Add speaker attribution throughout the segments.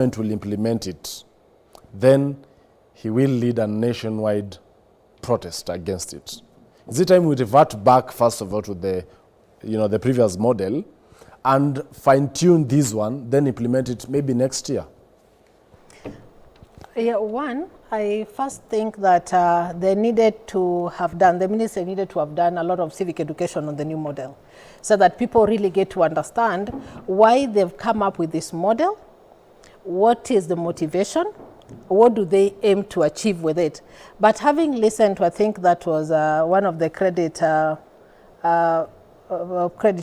Speaker 1: will implement it, then he will lead a nationwide protest against it. Is it time we revert back, first of all, to the, the previous model and fine-tune this one, then implement it maybe next year?
Speaker 2: Yeah, one, I first think that the minister needed to have done a lot of civic education on the new model so that people really get to understand why they've come up with this model, what is the motivation, what do they aim to achieve with it. But having listened to, I think that was one of the credit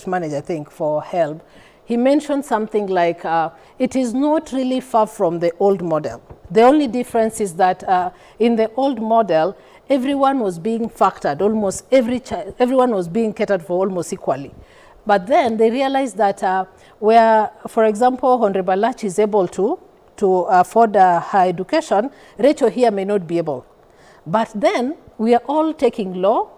Speaker 2: manager, I think, for HELB, he mentioned something like it is not really far from the old model. The only difference is that in the old model, everyone was being factored, almost everyone was being catered for almost equally. But then they realized that where, for example, Honorable Lach is able to afford higher education, Rachel here may not be able. But then we are all taking law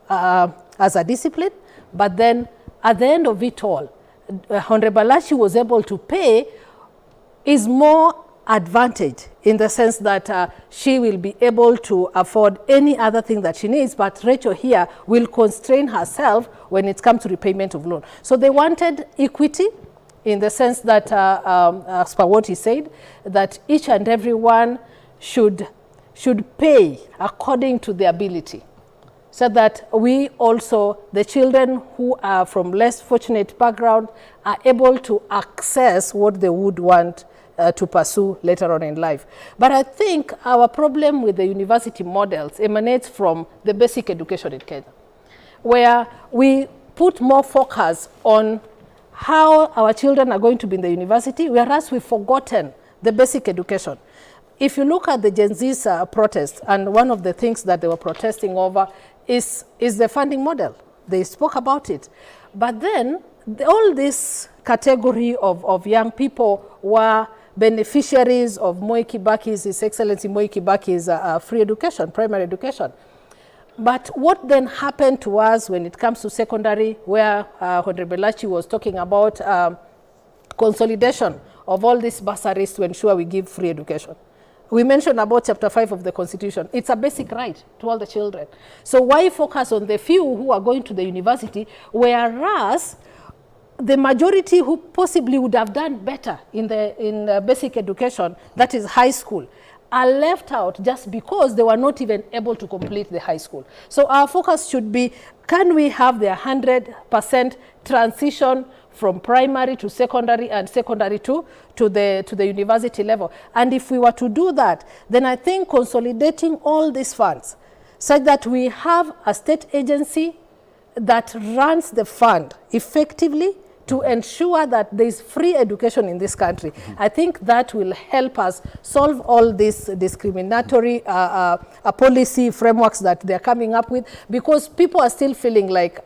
Speaker 2: as a discipline, but then at the end of it all, Honorable Lach was able to pay is more advantage in the sense that she will be able to afford any other thing that she needs, but Rachel here will constrain herself when it comes to repayment of loan. So they wanted equity in the sense that, as per what he said, that each and everyone should pay according to their ability, so that we also, the children who are from less fortunate background, are able to access what they would want to pursue later on in life. But I think our problem with the university models emanates from the basic education in Kenya, where we put more focus on how our children are going to be in the university, whereas we've forgotten the basic education. If you look at the Gen Z's protest, and one of the things that they were protesting over is the funding model. They spoke about it. But then all this category of young people were beneficiaries of Moi Kibaki's, His Excellency Moi Kibaki's free education, primary education. But what then happened to us when it comes to secondary, where Honorable Lach was talking about consolidation of all these bursaries to ensure we give free education? We mentioned about Chapter 5 of the Constitution. It's a basic right to all the children. So why focus on the few who are going to the university, whereas the majority who possibly would have done better in basic education, that is high school, are left out just because they were not even able to complete the high school. So our focus should be, can we have the 100% transition from primary to secondary and secondary to the university level? And if we were to do that, then I think consolidating all these funds such that we have a state agency that runs the fund effectively to ensure that there is free education in this country. I think that will help us solve all these discriminatory policy frameworks that they're coming up with, because people are still feeling like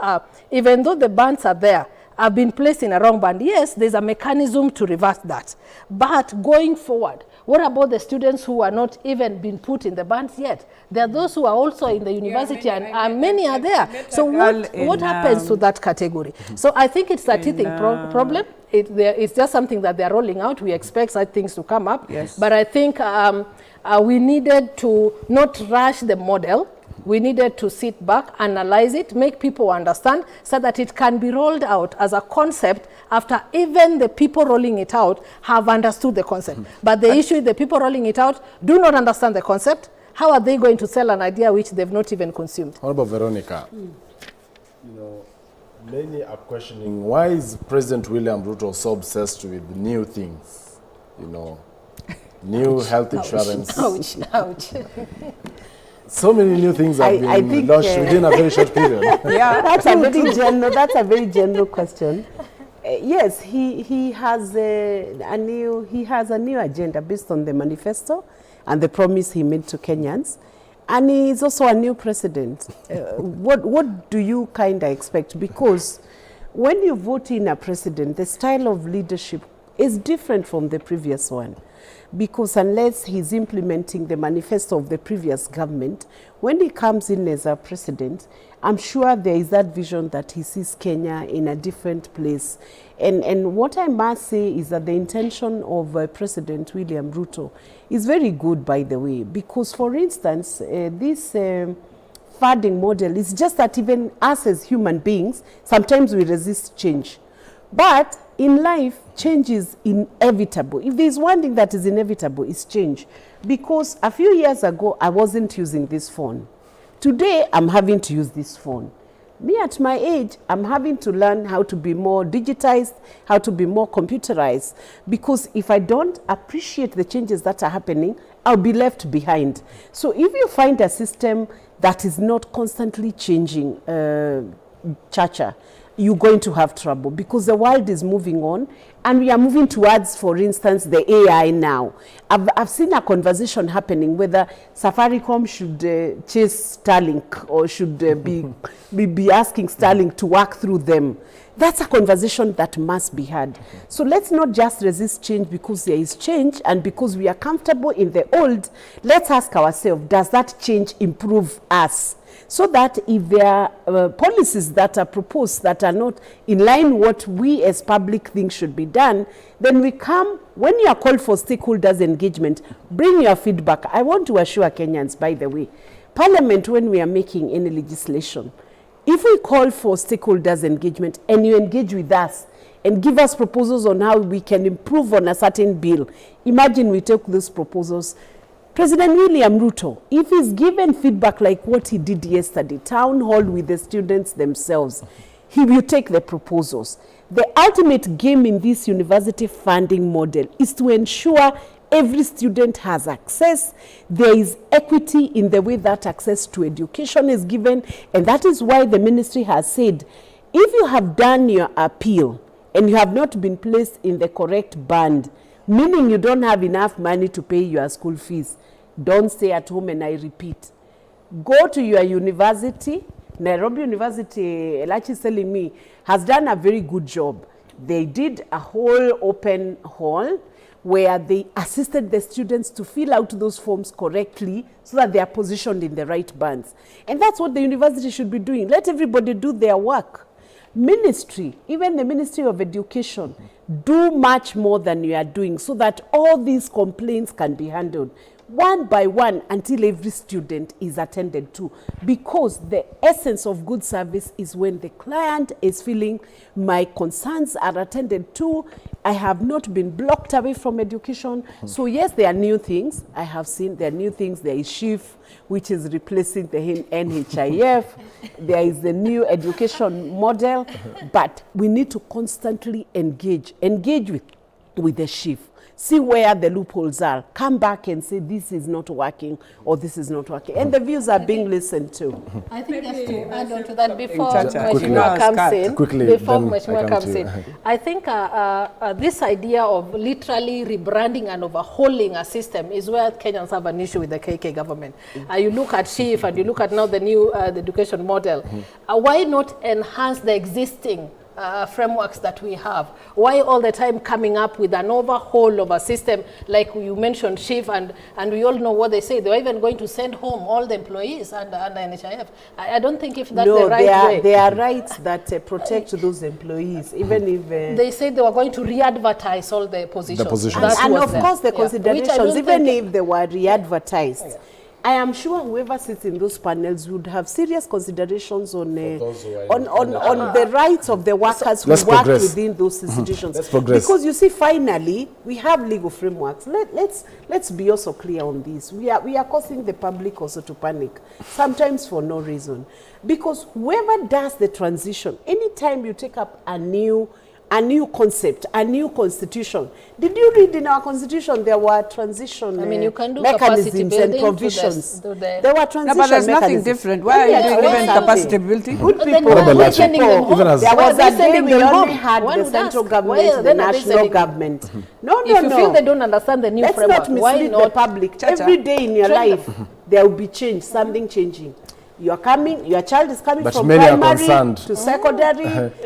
Speaker 2: even though the bans are there, have been placed in a wrong band. Yes, there's a mechanism to reverse that. But going forward, what about the students who are not even been put in the bands yet? There are those who are also in the university, and many are there. So what happens to that category? So I think it's a teething problem. It's just something that they're rolling out. We expect such things to come up.
Speaker 3: Yes.
Speaker 2: But I think we needed to not rush the model. We needed to sit back, analyze it, make people understand so that it can be rolled out as a concept after even the people rolling it out have understood the concept. But the issue is the people rolling it out do not understand the concept. How are they going to sell an idea which they've not even consumed?
Speaker 1: How about Veronica? Many are questioning, why is President William Ruto so obsessed with new things? New health insurance.
Speaker 2: Ouch, ouch.
Speaker 1: So many new things have been launched within a very short period.
Speaker 3: Yeah, that's a very general question. Yes, he has a new agenda based on the manifesto and the promise he made to Kenyans, and he is also a new president. What do you kind of expect? Because when you vote in a president, the style of leadership is different from the previous one. Because unless he's implementing the manifesto of the previous government, when he comes in as a president, I'm sure there is that vision that he sees Kenya in a different place. And what I must say is that the intention of President William Ruto is very good, by the way, because, for instance, this funding model is just that even us as human beings, sometimes we resist change. But in life, change is inevitable. If there's one thing that is inevitable, it's change. Because a few years ago, I wasn't using this phone. Today, I'm having to use this phone. Me at my age, I'm having to learn how to be more digitized, how to be more computerized. Because if I don't appreciate the changes that are happening, I'll be left behind. So if you find a system that is not constantly changing, Chacha, you're going to have trouble, because the world is moving on and we are moving towards, for instance, the AI now. I've seen a conversation happening whether Safaricom should chase Starlink or should be asking Starlink to work through them. That's a conversation that must be had. So let's not just resist change because there is change and because we are comfortable in the old. Let's ask ourselves, does that change improve us? So that if there are policies that are proposed that are not in line what we as public think should be done, then we come, when you are called for stakeholders engagement, bring your feedback. I want to assure Kenyans, by the way, Parliament, when we are making any legislation, if we call for stakeholders engagement and you engage with us and give us proposals on how we can improve on a certain bill, imagine we take those proposals. President William Ruto, if he's given feedback like what he did yesterday, town hall with the students themselves, he will take the proposals. The ultimate game in this university funding model is to ensure every student has access. There is equity in the way that access to education is given, and that is why the ministry has said, if you have done your appeal and you have not been placed in the correct band, meaning you don't have enough money to pay your school fees, don't stay at home. And I repeat, go to your university. Nairobi University, Elachi is telling me, has done a very good job. They did a whole open hall where they assisted the students to fill out those forms correctly so that they are positioned in the right bands. And that's what the university should be doing. Let everybody do their work. Ministry, even the Ministry of Education, do much more than you are doing so that all these complaints can be handled one by one until every student is attended to. Because the essence of good service is when the client is feeling my concerns are attended to, I have not been blocked away from education. So yes, there are new things. I have seen there are new things. There is SHIF, which is replacing the NHIF. There is the new education model. But we need to constantly engage with the SHIF. See where the loopholes are. Come back and say this is not working or this is not working. And the views are being listened to.
Speaker 2: I think just to add on to that before Mheshimiwa comes in. I think this idea of literally rebranding and overhauling a system is where Kenyans have an issue with the KK government. You look at SHIF and you look at now the new the education model. Why not enhance the existing frameworks that we have? Why all the time coming up with an overhaul of a system like you mentioned SHIF, and we all know what they say. They're even going to send home all the employees under NHIF. I don't think if that's the right way.
Speaker 3: There are rights that protect those employees, even if...
Speaker 2: they said they were going to re-advertise all the positions.
Speaker 3: And of course the considerations, even if they were re-advertised, I am sure whoever sits in those panels would have serious considerations on the rights of the workers who work within those institutions. Because you see, finally, we have legal frameworks. Let's be also clear on this. We are causing the public also to panic, sometimes for no reason. Because whoever does the transition, anytime you take up a new concept, a new constitution. Did you read in our constitution there were transition
Speaker 2: you can do
Speaker 3: mechanisms and provisions? There were transition mechanisms.
Speaker 4: But there's nothing different. Why are you doing even capacity building?
Speaker 3: Good people. There was a day we only had the central government, the national government. No.
Speaker 2: If you feel they don't understand the new framework,
Speaker 3: let's not mislead the public. Every day in your life, there will be change, something changing. Your child is coming
Speaker 1: But
Speaker 3: from
Speaker 1: many are
Speaker 3: primary
Speaker 1: concerned.
Speaker 3: to secondary,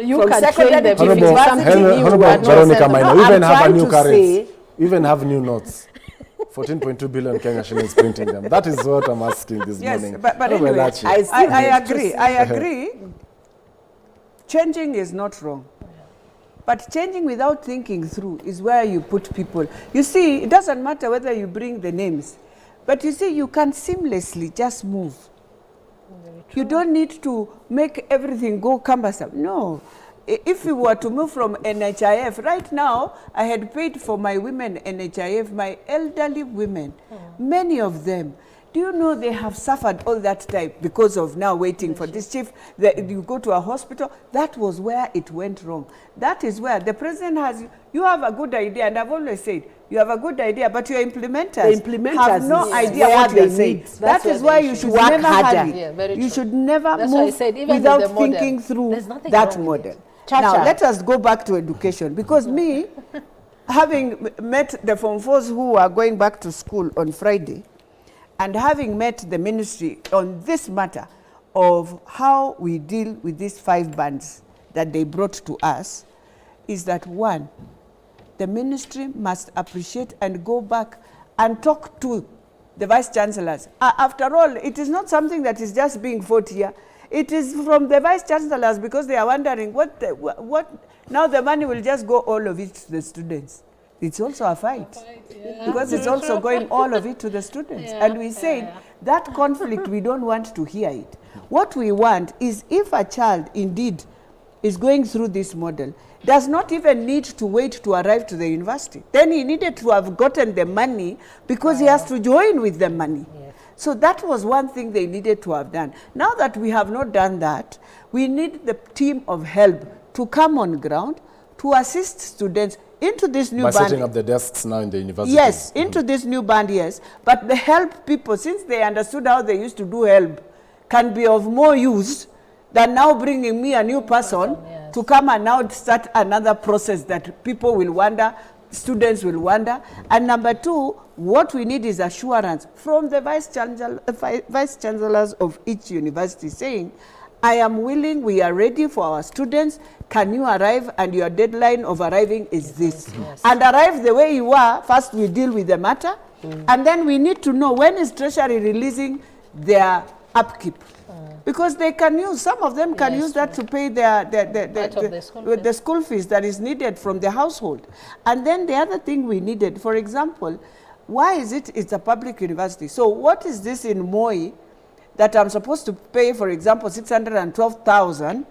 Speaker 2: You
Speaker 3: from
Speaker 2: can
Speaker 3: secondary
Speaker 2: train
Speaker 3: to
Speaker 2: them.
Speaker 3: university.
Speaker 1: Honorable Veronica Maina,
Speaker 3: No,
Speaker 1: we
Speaker 3: I'm
Speaker 1: even have a
Speaker 3: trying
Speaker 1: new
Speaker 3: to
Speaker 1: currency.
Speaker 3: say-
Speaker 1: We even have new notes. 14.2 billion Kenya shillings printing them. That is what I'm asking this
Speaker 4: Yes,
Speaker 1: morning.
Speaker 4: but
Speaker 1: Honorable
Speaker 4: anyway,
Speaker 1: Lachi.
Speaker 3: I still
Speaker 4: I
Speaker 3: need to
Speaker 4: agree.
Speaker 3: see-
Speaker 4: I agree. Changing is not wrong. But changing without thinking through is where you put people. You see, it doesn't matter whether you bring the names, but you see, you can seamlessly just move. You don't need to make everything go cumbersome. No. If we were to move from NHIF, right now, I had paid for my women NHIF, my elderly women, many of them. Do you know they have suffered all that time because of now waiting for this chief? You go to a hospital. That was where it went wrong. That is where the president has, you have a good idea, and I've always said, you have a good idea, but your implementers, have no idea
Speaker 3: where
Speaker 4: what
Speaker 3: they
Speaker 4: you're saying.
Speaker 3: need.
Speaker 4: That is why you should
Speaker 3: work
Speaker 4: never
Speaker 3: harder.
Speaker 4: hurry.
Speaker 2: Yeah, very
Speaker 4: You
Speaker 2: true.
Speaker 4: should never
Speaker 2: That's why I
Speaker 4: move
Speaker 2: said, even with
Speaker 4: without
Speaker 2: the model,
Speaker 4: thinking through
Speaker 2: there's nothing
Speaker 4: that
Speaker 2: wrong with
Speaker 4: model.
Speaker 2: it.
Speaker 4: Now, let us go back to education, because me, having met the Form 4s who are going back to school on Friday, and having met the ministry on this matter of how we deal with these 5 bands that they brought to us, is that one, the ministry must appreciate and go back and talk to the vice chancellors. After all, it is not something that is just being fought here. It is from the vice chancellors, because they are wondering what now the money will just go all of it to the students. It's also a fight, because it's also going all of it to the students. And we say that conflict, we don't want to hear it. What we want is, if a child indeed is going through this model, does not even need to wait to arrive to the university, then he needed to have gotten the money, because he has to join with the money. So that was one thing they needed to have done. Now that we have not done that, we need the team of help to come on ground to assist students into this new
Speaker 1: By
Speaker 4: band.
Speaker 1: setting up the desks now in the university.
Speaker 4: Yes, into this new band, yes. But the help people, since they understood how they used to do help, can be of more use than now bringing me a new person to come and now start another process that people will wonder, students will wonder. And number 2, what we need is assurance from the vice chancellors of each university saying, I am willing, we are ready for our students. Can you arrive? And your deadline of arriving is this. And arrive the way you are. First, we deal with the matter. And then we need to know, when is Treasury releasing their upkeep? Because they can use, some of them can use that to pay the school fees that is needed from the household. And then the other thing we needed, for example, why is it's a public university? So what is this in Moi that I'm supposed to pay, for example, 612,000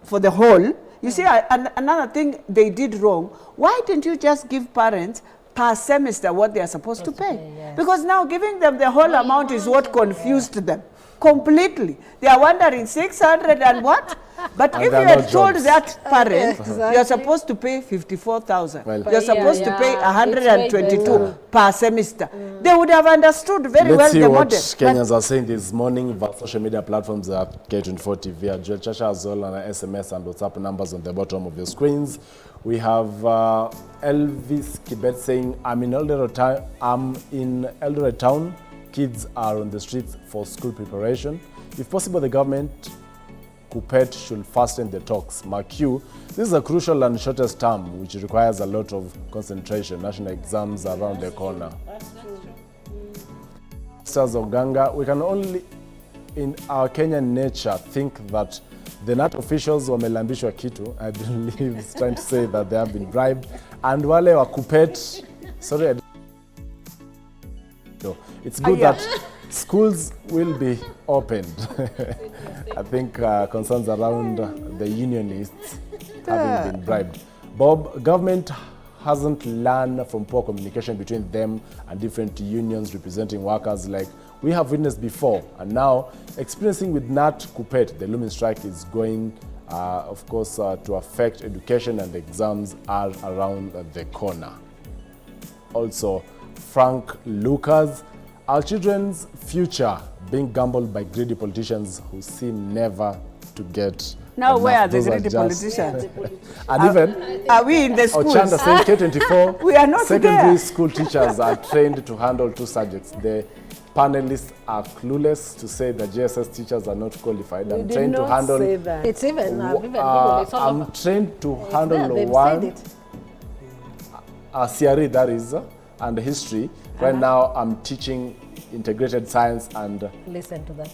Speaker 4: for the whole? You see, another thing they did wrong, why didn't you just give parents per semester what they are supposed to pay? Because now giving them the whole amount is what confused them completely. They are wondering 600 and what? But
Speaker 1: And
Speaker 4: if you
Speaker 1: they're
Speaker 4: had
Speaker 1: not
Speaker 4: told
Speaker 1: jobs.
Speaker 4: that parent,
Speaker 2: Exactly.
Speaker 4: you're supposed to pay 54,000.
Speaker 1: Well,
Speaker 4: You're supposed to pay
Speaker 2: it's
Speaker 4: 122
Speaker 2: way
Speaker 4: per semester. They would have understood very well
Speaker 1: Let's see
Speaker 4: the
Speaker 1: what
Speaker 4: model.
Speaker 1: Kenyans are saying this morning via social media platforms at K24 TV, Joel Chacha as well, and SMS and WhatsApp numbers on the bottom of your screens. We have Elvis Kibet saying, I'm in Eldoret town. Kids are on the streets for school preparation. If possible, the government Kupet should fasten the talks. Mark Q, this is a crucial and shortest term which requires a lot of concentration. National exams are around the corner. Stars of Ganga, we can only, in our Kenyan nature, think that the NAT officials wamelambishwa kitu. I believe it's trying to say that they have been bribed. And wale wa Kupet, sorry, it's good that schools will be opened. I think concerns around the unionists having been bribed. Bob, government hasn't learned from poor communication between them and different unions representing workers like we have witnessed before. And now, experiencing with Nat Kupet, the looming strike is going, of course, to affect education, and the exams are around the corner. Also, Frank Lucas, our children's future being gambled by greedy politicians who seem never to get
Speaker 4: Now
Speaker 1: enough.
Speaker 4: where are the
Speaker 1: Those
Speaker 4: greedy
Speaker 1: just-
Speaker 4: politicians?
Speaker 1: And even
Speaker 4: Are we in the schools?
Speaker 1: Ochanda saying K24
Speaker 4: We are not
Speaker 1: secondary
Speaker 4: there.
Speaker 1: school teachers are trained to handle 2 subjects, the panelists are clueless to say that JSS teachers are not qualified.
Speaker 3: You
Speaker 1: I'm
Speaker 3: did
Speaker 1: trained to
Speaker 3: not
Speaker 1: handle.
Speaker 3: say that.
Speaker 2: It's even, even Google, it's all
Speaker 1: I'm
Speaker 2: over.
Speaker 1: trained to
Speaker 2: It's
Speaker 1: handle
Speaker 2: there, they've said
Speaker 1: one
Speaker 2: it.
Speaker 1: CRE, that is, and history. Right now, I'm teaching integrated science and
Speaker 2: Listen to that.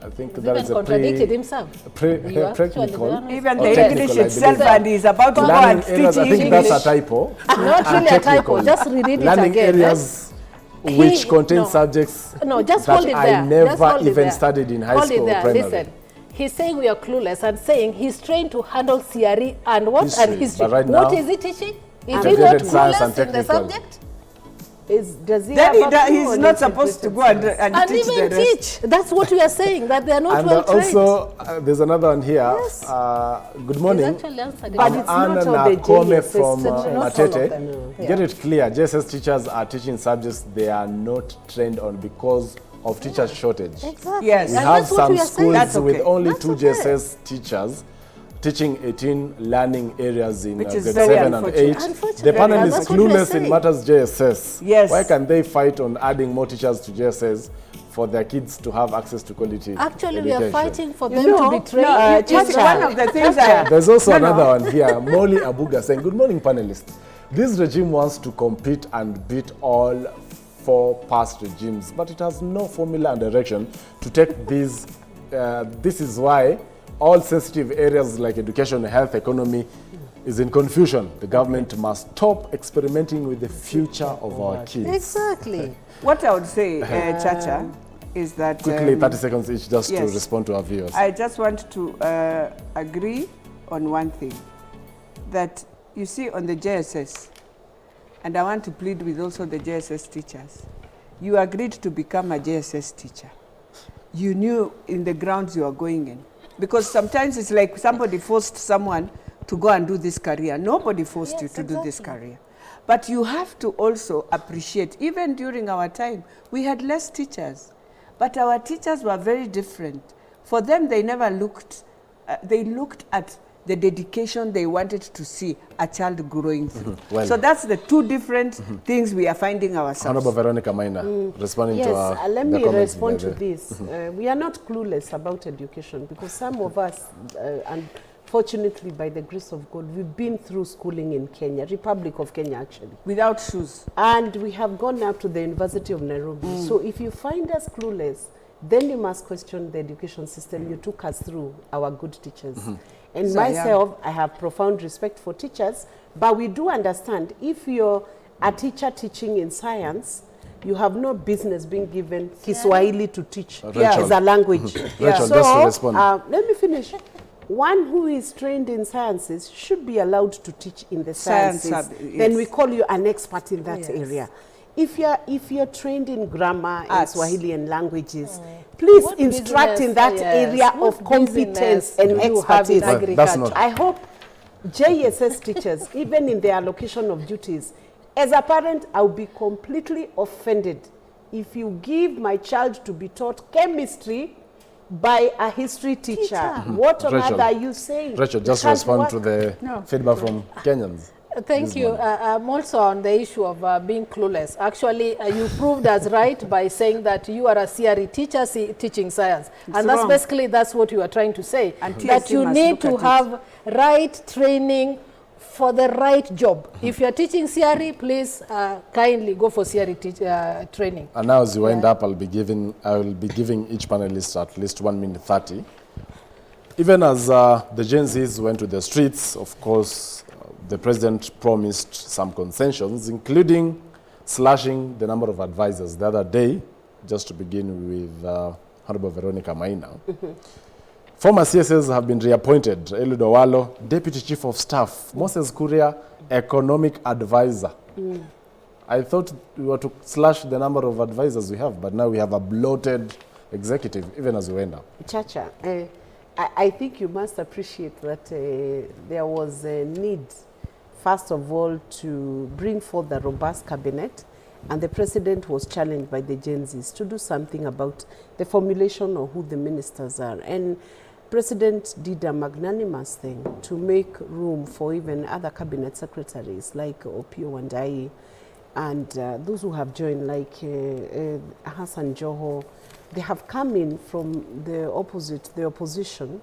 Speaker 1: I think
Speaker 2: He's
Speaker 1: that
Speaker 2: even
Speaker 1: is a
Speaker 2: contradicted himself. You actually, the
Speaker 1: technical.
Speaker 2: one who's-
Speaker 4: Even
Speaker 1: Or
Speaker 4: the
Speaker 1: technical,
Speaker 4: English
Speaker 1: I
Speaker 4: itself,
Speaker 1: believe.
Speaker 4: and he's about to go
Speaker 1: Learning
Speaker 4: and
Speaker 1: areas, I
Speaker 4: teach
Speaker 1: think
Speaker 4: English.
Speaker 1: that's a typo.
Speaker 2: Not really a typo, just read it
Speaker 1: Learning
Speaker 2: again.
Speaker 1: areas which contain
Speaker 2: no.
Speaker 1: subjects
Speaker 2: No, just
Speaker 1: that
Speaker 2: hold it there.
Speaker 1: I never
Speaker 2: Just hold it
Speaker 1: even
Speaker 2: there.
Speaker 1: studied in high
Speaker 2: Hold
Speaker 1: school
Speaker 2: it
Speaker 1: or
Speaker 2: there.
Speaker 1: primary.
Speaker 2: Listen, he's saying we are clueless and saying he's trained to handle CRE and what?
Speaker 1: History.
Speaker 2: And history.
Speaker 1: But right
Speaker 2: What
Speaker 1: now,
Speaker 2: is he teaching? Is he not
Speaker 1: integrated science and
Speaker 2: clueless in the
Speaker 1: technical.
Speaker 2: subject?
Speaker 3: Does he
Speaker 4: Then
Speaker 3: have a clue
Speaker 4: he's
Speaker 3: on
Speaker 4: not
Speaker 3: integrated
Speaker 4: supposed to go
Speaker 3: science?
Speaker 4: and
Speaker 2: And
Speaker 4: teach
Speaker 2: even
Speaker 4: the rest.
Speaker 2: teach. That's what we are saying, that they are not
Speaker 1: And
Speaker 2: well trained.
Speaker 1: also, there's another one here.
Speaker 2: Yes.
Speaker 1: Good
Speaker 2: He's
Speaker 1: morning.
Speaker 2: actually answered
Speaker 3: But
Speaker 2: it.
Speaker 3: it's not
Speaker 1: Anna
Speaker 3: all the
Speaker 1: Nakome
Speaker 3: JSS
Speaker 1: from
Speaker 3: teachers.
Speaker 2: Not all of
Speaker 1: Matete.
Speaker 2: them.
Speaker 3: No.
Speaker 1: Get it clear, JSS teachers are teaching subjects they are not trained on because of teacher shortage.
Speaker 2: Exactly.
Speaker 4: Yes.
Speaker 1: We
Speaker 2: And
Speaker 1: have
Speaker 2: that's what
Speaker 1: some
Speaker 2: we are saying.
Speaker 1: schools
Speaker 4: That's
Speaker 1: with
Speaker 4: okay.
Speaker 1: only
Speaker 2: That's
Speaker 1: 2
Speaker 2: okay.
Speaker 1: JSS teachers teaching 18 learning areas in
Speaker 4: Which is
Speaker 1: grade
Speaker 4: very
Speaker 1: 7 and 8.
Speaker 4: unfortunate.
Speaker 2: Unfortunate.
Speaker 1: The panel
Speaker 2: And
Speaker 1: is
Speaker 2: that's what we are
Speaker 1: clueless in
Speaker 2: saying.
Speaker 1: matters JSS.
Speaker 4: Yes.
Speaker 1: Why can they fight on adding more teachers to JSS for their kids to have access to quality
Speaker 2: Actually, we
Speaker 1: education?
Speaker 2: are fighting for
Speaker 3: You
Speaker 2: them
Speaker 3: know,
Speaker 2: to be trained.
Speaker 3: no,
Speaker 4: It's one of the things
Speaker 1: There's also
Speaker 4: No, no.
Speaker 1: another one here. Molly Abuga saying, good morning, panelists. This regime wants to compete and beat all 4 past regimes, but it has no formula and direction to take these. This is why all sensitive areas like education, health, economy is in confusion. The government must stop experimenting with the future of our kids.
Speaker 2: Exactly.
Speaker 4: What I would say, Chacha, is that
Speaker 1: Quickly, 30 seconds each just to
Speaker 4: yes.
Speaker 1: respond to our viewers.
Speaker 4: I just want to agree on one thing, that you see on the JSS, and I want to plead with also the JSS teachers, you agreed to become a JSS teacher. You knew in the grounds you are going in. Because sometimes it's like somebody forced someone to go and do this career. Nobody forced you to do this career. But you have to also appreciate, even during our time, we had less teachers. But our teachers were very different. For them, they never looked, they looked at the dedication they wanted to see a child growing through.
Speaker 1: Well.
Speaker 4: So that's the 2 different things we are finding ourselves.
Speaker 1: Honorable Veronica Maina, responding
Speaker 3: Yes,
Speaker 1: to our
Speaker 3: let
Speaker 1: the
Speaker 3: me
Speaker 1: comments
Speaker 3: respond
Speaker 1: by
Speaker 3: to
Speaker 1: the-
Speaker 3: this. We are not clueless about education because some of us, unfortunately by the grace of God, we've been through schooling in Kenya, Republic of Kenya actually.
Speaker 4: Without shoes.
Speaker 3: And we have gone up to the University of Nairobi. So if you find us clueless, then you must question the education system you took us through, our good teachers. And
Speaker 4: So, yeah.
Speaker 3: myself, I have profound respect for teachers, but we do understand if you're a teacher teaching in science, you have no business being given Kiswahili to teach
Speaker 1: Rachel.
Speaker 3: as a language.
Speaker 1: Rachel,
Speaker 3: So,
Speaker 1: just to respond.
Speaker 3: let me finish. One who is trained in sciences should be allowed to teach in the
Speaker 4: Science
Speaker 3: sciences.
Speaker 4: sub-
Speaker 3: Then
Speaker 4: yes.
Speaker 3: we call you an expert in that
Speaker 2: Yes.
Speaker 3: area. If you're trained in grammar and
Speaker 4: Arts.
Speaker 3: Swahili and languages, please
Speaker 2: What
Speaker 3: instruct
Speaker 2: business-
Speaker 3: in that
Speaker 2: yes,
Speaker 3: area
Speaker 2: what
Speaker 3: of competence
Speaker 2: business
Speaker 3: and
Speaker 2: do you have in
Speaker 3: expertise.
Speaker 1: But that's not-
Speaker 2: agriculture?
Speaker 3: I hope JSS teachers, even in their allocation of duties, as a parent, I'll be completely offended if you give my child to be taught chemistry by a history teacher. What on
Speaker 1: Rachel,
Speaker 3: earth are you saying?
Speaker 1: Rachel, just
Speaker 3: It can't
Speaker 1: respond
Speaker 3: work.
Speaker 1: to the feedback from Kenyans.
Speaker 2: Thank you. I'm also on the issue of being clueless. Actually, you proved us right by saying that you are a CRE teacher teaching science. And that's
Speaker 4: wrong.
Speaker 2: basically, that's what you are trying to say.
Speaker 4: And
Speaker 2: That
Speaker 4: TSC
Speaker 2: you
Speaker 4: must
Speaker 2: need
Speaker 4: look
Speaker 2: to
Speaker 4: at it.
Speaker 2: have right training for the right job. If you're teaching CRE, please kindly go for CRE training.
Speaker 1: And now as you wind up, I will be giving each panelist at least 1 minute 30. Even as the Gen Zs went to the streets, of course, the president promised some concessions, including slashing the number of advisors. The other day, just to begin with Honorable Veronica Maina, former CSS have been reappointed. Eliud Owalo, Deputy Chief of Staff. Moses Kuria, Economic Advisor. I thought we were to slash the number of advisors we have, but now we have a bloated executive, even as we went up.
Speaker 3: Chacha, I think you must appreciate that there was a need, first of all, to bring forth a robust cabinet, and the president was challenged by the Gen Zs to do something about the formulation of who the ministers are. And President did a magnanimous thing to make room for even other cabinet secretaries like Opio and I. and those who have joined, like Hassan Joho, they have come in from the opposition,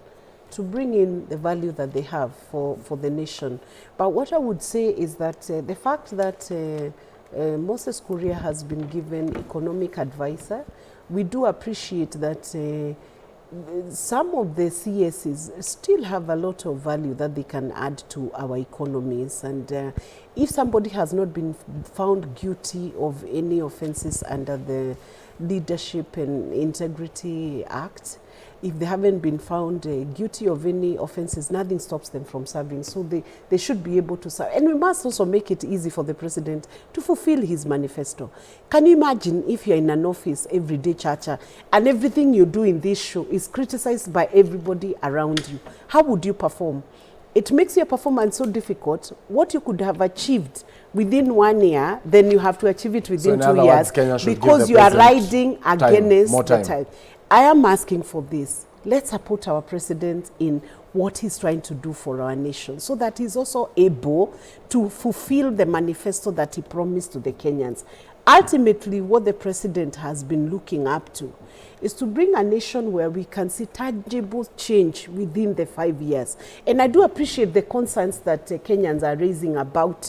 Speaker 3: to bring in the value that they have for the nation. But what I would say is that the fact that Moses Kuria has been given economic advisor, we do appreciate that some of the CSs still have a lot of value that they can add to our economies. And if somebody has not been found guilty of any offenses under the Leadership and Integrity Act, if they haven't been found guilty of any offenses, nothing stops them from serving. So they should be able to serve. And we must also make it easy for the president to fulfill his manifesto. Can you imagine if you're in an office every day, Chacha, and everything you do in this show is criticized by everybody around you? How would you perform? It makes your performance so difficult. What you could have achieved within 1 year, then you have to achieve it within 2 years, because you are riding against the time. I am asking for this. Let's support our president in what he's trying to do for our nation, so that he's also able to fulfill the manifesto that he promised to the Kenyans. Ultimately, what the president has been looking up to is to bring a nation where we can see tangible change within the 5 years. And I do appreciate the concerns that Kenyans are raising about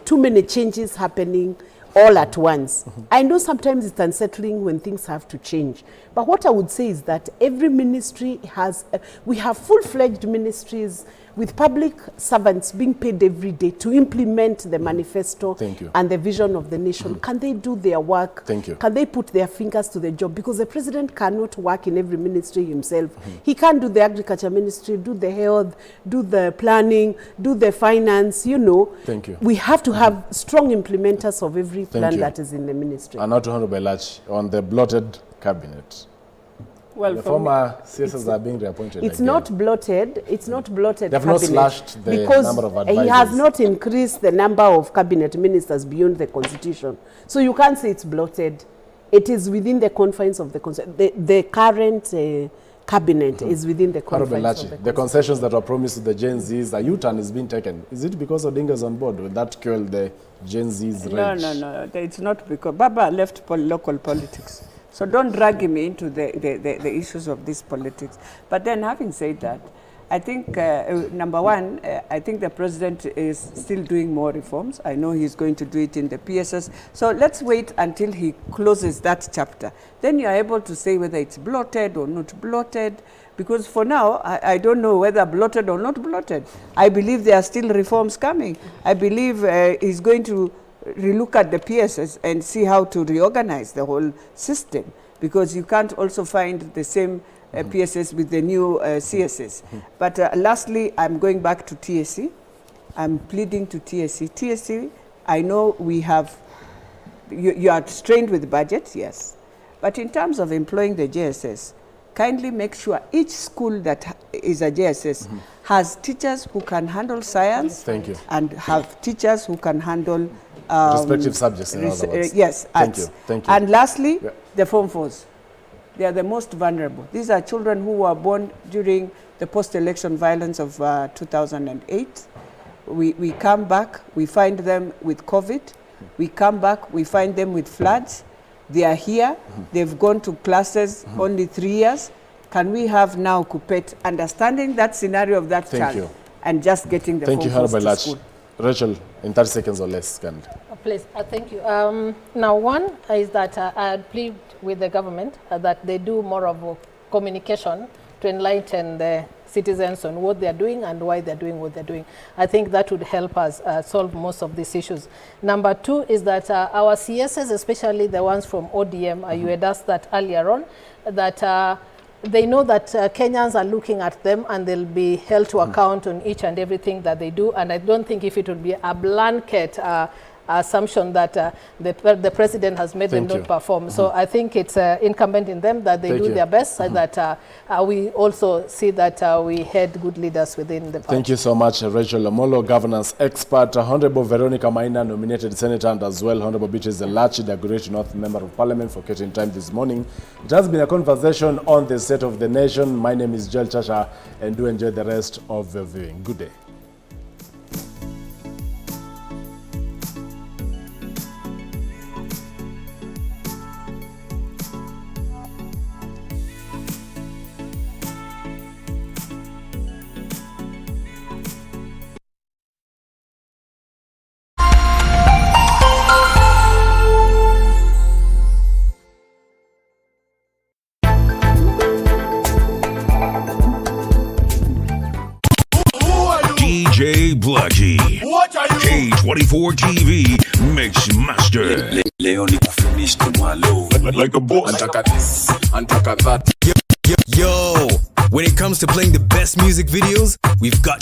Speaker 3: too many changes happening all at once. I know sometimes it's unsettling when things have to change. But what I would say is that every ministry has, we have full-fledged ministries with public servants being paid every day to implement the manifesto and the vision of the nation. Can they do their work? Can they put their fingers to the job? Because the president cannot work in every ministry himself. He can't do the agriculture ministry, do the health, do the planning, do the finance, you know. We have to have strong implementers of every plan that is in the ministry.
Speaker 1: And now to Honorable Lach on the bloated cabinet.
Speaker 4: Well,
Speaker 1: the former CSs are being reappointed.
Speaker 3: It's not bloated. It's not bloated.
Speaker 1: They have not slashed the number of advisors.
Speaker 3: He has not increased the number of cabinet ministers beyond the constitution. So you can't say it's bloated. It is within the confines of the the current cabinet is within the confines of
Speaker 1: the concessions that were promised to the Gen Zs, a U-turn is being taken. Is it because Odinga is on board? Will that kill the Gen Z's rage?
Speaker 4: No. It's not because Baba left local politics. So don't drag him into the issues of this politics. But then having said that, I think, number one, I think the president is still doing more reforms. I know he's going to do it in the PSS. So let's wait until he closes that chapter. Then you're able to say whether it's bloated or not bloated. Because for now, I don't know whether bloated or not bloated. I believe there are still reforms coming. I believe he's going to relook at the PSS and see how to reorganize the whole system, because you can't also find the same PSS with the new CSS. But lastly, I'm going back to TSC. I'm pleading to TSC. TSC, I know we have, you are strained with budget, yes. But in terms of employing the JSS, kindly make sure each school that is a JSS has teachers who can handle science and have teachers who can handle
Speaker 1: respective subjects, in other words.
Speaker 4: Yes,
Speaker 1: Thank
Speaker 4: arts.
Speaker 1: you.
Speaker 4: And lastly, the Form 4s. They are the most vulnerable. These are children who were born during the post-election violence of 2008. We come back, we find them with COVID. We come back, we find them with floods. They are here. They've gone to classes only 3 years. Can we have now Kupet understanding that scenario of that child and just getting the Form 4s to school?
Speaker 1: Rachel, in 30 seconds or less, can
Speaker 2: please, thank you. Now, one is that I plead with the government that they do more of communication to enlighten the citizens on what they're doing and why they're doing what they're doing. I think that would help us solve most of these issues. Number two is that our CSs, especially the ones from ODM, you had asked that earlier on, that they know that Kenyans are looking at them and they'll be held to account on each and everything that they do. And I don't think if it would be a blanket assumption that the president has made them not perform. So I think it's incumbent in them that they do their best, and that we also see that we had good leaders within the party.
Speaker 1: Thank you so much, Rachel Omolo, governance expert. Honorable Veronica Maina, nominated senator, and as well Honorable Beatrice Lachi, the Great North Member of Parliament, for getting time this morning. It has been a conversation on the state of the nation. My name is Joel Chacha, and do enjoy the rest of the viewing. Good day.
Speaker 5: Mixology. K24 TV Mix Master. Like a boss.
Speaker 6: Yo, when it comes to playing the best music videos, we've got